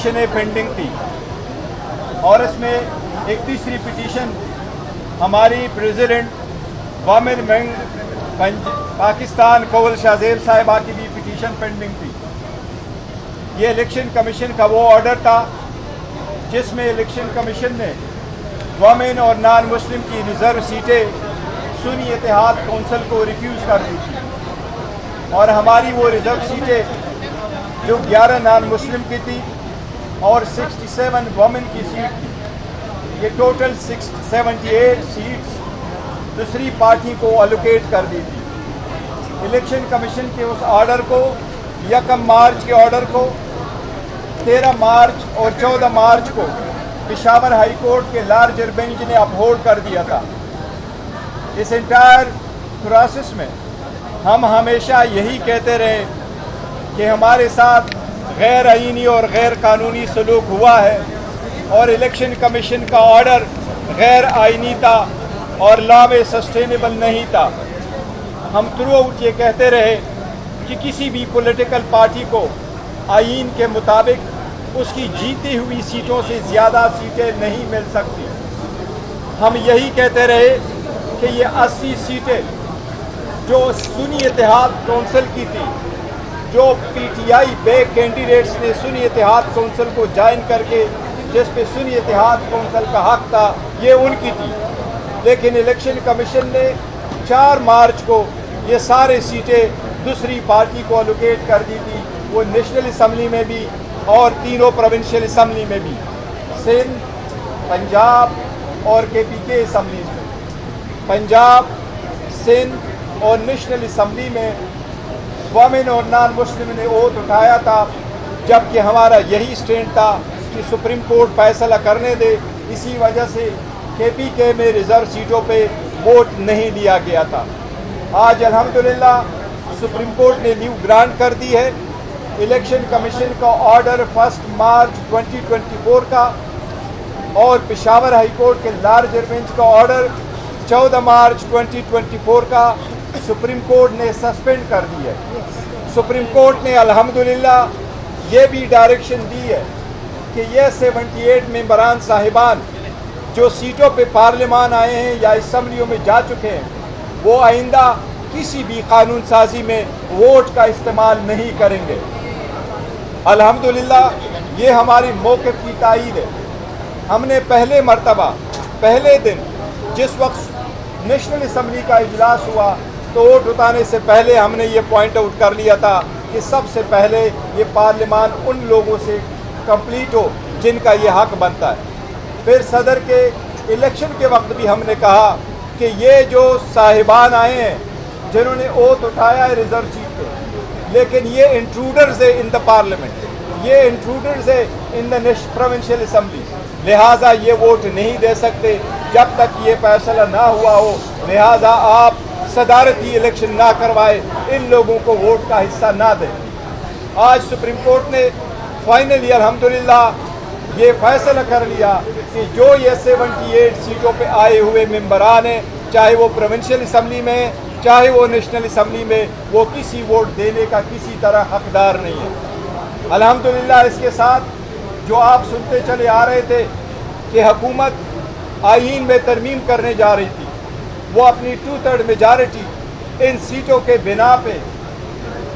पिटीशनें pending थी और इसमें एक तीसरी पिटीशन हमारी प्रेसिडेंट वामिर मंग पाकिस्तान कौल शाहजेब साहिबा की भी पिटीशन पेंडिंग थी। ये इलेक्शन कमीशन का वो ऑर्डर था जिसमें इलेक्शन कमीशन ने वोमेन और नॉन मुस्लिम की रिजर्व सीटें सुन्नी इत्तेहाद कौंसिल को रिफ्यूज़ कर दी थी और हमारी वो रिजर्व सीटें जो 11 नॉन मुस्लिम की थी और 67 वोमेन की सीट थी, ये टोटल 78 सीट्स दूसरी पार्टी को अलोकेट कर दी थी। इलेक्शन कमीशन के उस ऑर्डर को 1 मार्च के ऑर्डर को 13 मार्च और 14 मार्च को पेशावर हाई कोर्ट के लार्जर बेंच ने अपहोल्ड कर दिया था। इस इंटायर प्रोसेस में हम हमेशा यही कहते रहे कि हमारे साथ गैर आईनी और गैर कानूनी सलूक हुआ है और इलेक्शन कमीशन का ऑर्डर गैर आईनी था और लॉ में सस्टेनेबल नहीं था। हम थ्रू आउट ये कहते रहे कि किसी भी पॉलिटिकल पार्टी को आईन के मुताबिक उसकी जीती हुई सीटों से ज़्यादा सीटें नहीं मिल सकती। हम यही कहते रहे कि ये 80 सीटें जो सुन्नी इत्तेहाद कौंसिल की थी, जो पीटीआई बैक कैंडिडेट्स ने सुन्नी इत्तेहाद कौंसिल को ज्वाइन करके जिस पे सुन्नी इत्तेहाद कौंसिल का हक था, ये उनकी थी। लेकिन इलेक्शन कमीशन ने 4 मार्च को ये सारे सीटें दूसरी पार्टी को अलोकेट कर दी थी, वो नेशनल असम्बली में भी और तीनों प्रोविंशियल असम्बली में भी, सिंध, पंजाब और केपीके असम्बलीज में। पंजाब, सिंध और नेशनल असम्बली में वोमेन और नॉन मुस्लिम ने ओथ उठाया था, जबकि हमारा यही स्टैंड था कि सुप्रीम कोर्ट फैसला करने दे। इसी वजह से केपीके में रिजर्व सीटों पे वोट नहीं लिया गया था। आज अल्हम्दुलिल्लाह सुप्रीम कोर्ट ने लीव ग्रांट कर दी है। इलेक्शन कमीशन का ऑर्डर 1 मार्च 2024 का और पेशावर हाई कोर्ट के लार्जर बेंच का ऑर्डर 14 मार्च 2024 का सुप्रीम कोर्ट ने सस्पेंड कर दी है। सुप्रीम कोर्ट ने अल्हम्दुलिल्लाह ये भी डायरेक्शन दी है कि ये 78 मेंबरान साहिबान जो सीटों पे पार्लियामान आए हैं या असम्बलियों में जा चुके हैं, वो आइंदा किसी भी कानून साजी में वोट का इस्तेमाल नहीं करेंगे। अल्हम्दुलिल्लाह ये हमारी मौक़िफ़ की तायीद है। हमने पहले मर्तबा पहले दिन जिस वक्त नेशनल असम्बली का इजलास हुआ तो वोट उठाने से पहले हमने ये पॉइंट आउट कर लिया था कि सबसे पहले ये पार्लियामान उन लोगों से कंप्लीट हो जिनका ये हक बनता है। फिर सदर के इलेक्शन के वक्त भी हमने कहा कि ये जो साहिबान आए हैं जिन्होंने ओथ उठाया है रिजर्व सीट पे, लेकिन ये इंट्रूडर्स है इन द पार्लियामेंट, ये इंट्रूडर्स है इन द प्रोविंशियल असम्बली, लिहाजा ये वोट नहीं दे सकते जब तक ये फैसला ना हुआ हो। लिहाजा आप सदारती इलेक्शन ना करवाए, इन लोगों को वोट का हिस्सा ना दें। आज सुप्रीम कोर्ट ने फाइनली अल्हम्दुलिल्लाह ये फैसला कर लिया कि जो ये 78 सीटों पे आए हुए मेंबरान हैं, चाहे वो प्रोविंशियल असम्बली में चाहे वो नेशनल असम्बली में, वो किसी वोट देने का किसी तरह हकदार नहीं है। अल्हम्दुलिल्लाह इसके साथ जो आप सुनते चले आ रहे थे कि हुकूमत आईन में तरमीम करने जा रही थी, वो अपनी 2/3 मेजॉरिटी इन सीटों के बिना पे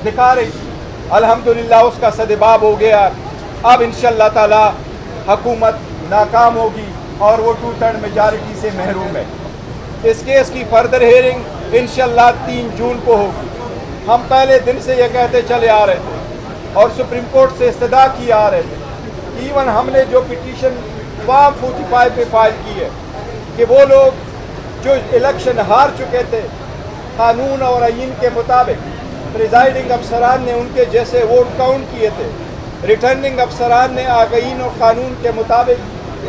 दिखा रही थी। अल्हम्दुलिल्लाह उसका सदबाब हो गया। अब इंशाअल्लाह ताला हुकूमत नाकाम होगी और वो 2/3 मेजॉरिटी से महरूम है। इस केस की फर्दर हेयरिंग इंशाअल्लाह 3 जून को होगी। हम पहले दिन से ये कहते चले आ रहे थे और सुप्रीम कोर्ट से इस्तदा किए आ रहे थे। इवन हमने जो पिटीशन फॉर्म 45 पे फाइल की है कि वो लोग जो इलेक्शन हार चुके थे कानून और आईन के मुताबिक, प्रिजाइडिंग अफसरान ने उनके जैसे वोट काउंट किए थे, रिटर्निंग अफसरान ने आईन और कानून के मुताबिक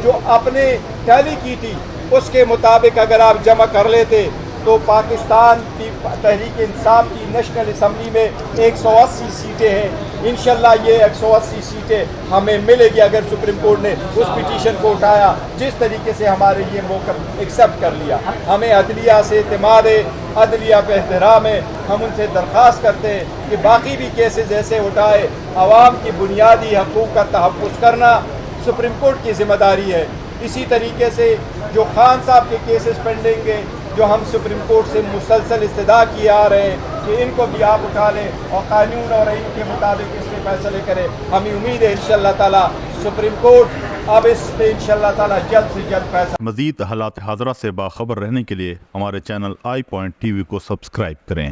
जो आपने टैली की थी उसके मुताबिक अगर आप जमा कर लेते تو پاکستان کی تحریک انصاف کی نیشنل اسمبلی میں 180 سیٹیں ہیں. انشاءاللہ یہ 180 سیٹیں ہمیں ملے گی اگر سپریم کورٹ نے اس پٹیشن کو اٹھایا جس طریقے سے ہمارے یہ موقف ایکسیپٹ کر لیا. ہمیں عدلیہ سے اعتماد ہے, عدلیہ پہ احترام ہے. ہم ان سے درخواست کرتے ہیں کہ باقی بھی کیسز ایسے اٹھائے. عوام کی بنیادی حقوق کا تحفظ کرنا سپریم کورٹ کی ذمہ داری ہے. اسی طریقے سے جو خان صاحب کے کیسز پینڈنگ ہیں جو ہم سپریم کورٹ سے مسلسل استدعا کیے آ رہے ہیں کہ ان کو بھی آپ اٹھا لیں اور قانون اور آئین کے مطابق اس پہ فیصلے کریں. ہمیں امید ہے انشاءاللہ تعالی سپریم کورٹ اب اس پہ انشاءاللہ تعالی جلد سے جلد فیصلہ. مزید حالات حاضرہ سے باخبر رہنے کے لیے ہمارے channel I point T V کو سبسکرائب کریں.